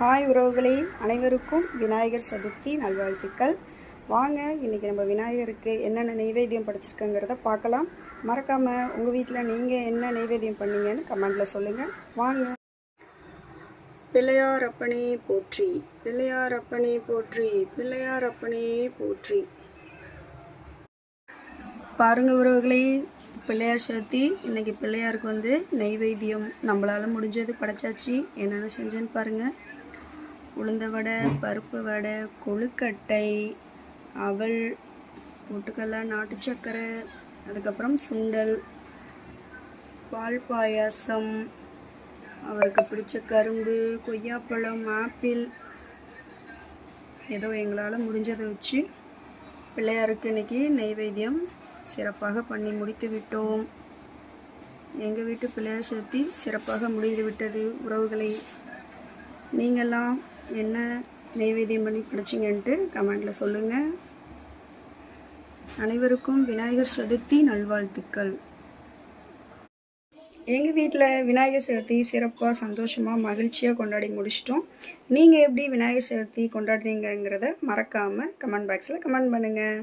Hi உறவுகளே, அனைவருக்கும் விநாயகர் சதுர்த்தி நல்வாழ்த்துக்கள். வாங்க இன்றைக்கி நம்ம விநாயகருக்கு என்னென்ன நெய்வேத்தியம் படைச்சிருக்கங்கிறத பார்க்கலாம். மறக்காமல் உங்கள் வீட்டில் நீங்கள் என்ன நெய்வேத்தியம் பண்ணீங்கன்னு கமெண்டில் சொல்லுங்கள். வாங்க. பிள்ளையார் அப்பனே போற்றி, பிள்ளையார் அப்பனே போற்றி, பிள்ளையார் அப்பனே போற்றி. பாருங்கள் உறவுகளே, பிள்ளையார் சதுர்த்தி. இன்றைக்கி பிள்ளையாருக்கு நெய்வேத்தியம் நம்மளால் முடிஞ்சது படைச்சாச்சு. என்னென்ன செஞ்சேன்னு பாருங்கள். உளுந்த வடை, பருப்பு வடை, கொழுக்கட்டை, அவல், பொட்டுக்கடலை, நாட்டு சக்கரை, அதுக்கப்புறம் சுண்டல், பால் பாயாசம், அவருக்கு பிடிச்ச கரும்பு, கொய்யாப்பழம், ஆப்பிள், ஏதோ எங்களால் முடிஞ்சதை வச்சு பிள்ளையாருக்கு இன்றைக்கி நெய்வேத்தியம் சிறப்பாக பண்ணி முடித்து விட்டோம். எங்கள் வீட்டு பிள்ளையார் சதுர்த்தி சிறப்பாக முடிந்து விட்டது உறவுகளை. நீங்கள்லாம் என்ன நெய்வேத்தியம் பண்ணி படிச்சிங்கன்ட்டு கமெண்டில் சொல்லுங்கள். அனைவருக்கும் விநாயகர் சதுர்த்தி நல்வாழ்த்துக்கள். எங்கள் வீட்டில் விநாயகர் சதுர்த்தி சிறப்பாக சந்தோஷமாக மகிழ்ச்சியாக கொண்டாடி முடிச்சிட்டோம். நீங்கள் எப்படி விநாயகர் சதுர்த்தி கொண்டாடுறீங்கிறத மறக்காமல் கமெண்ட் பாக்ஸில் கமெண்ட் பண்ணுங்கள்.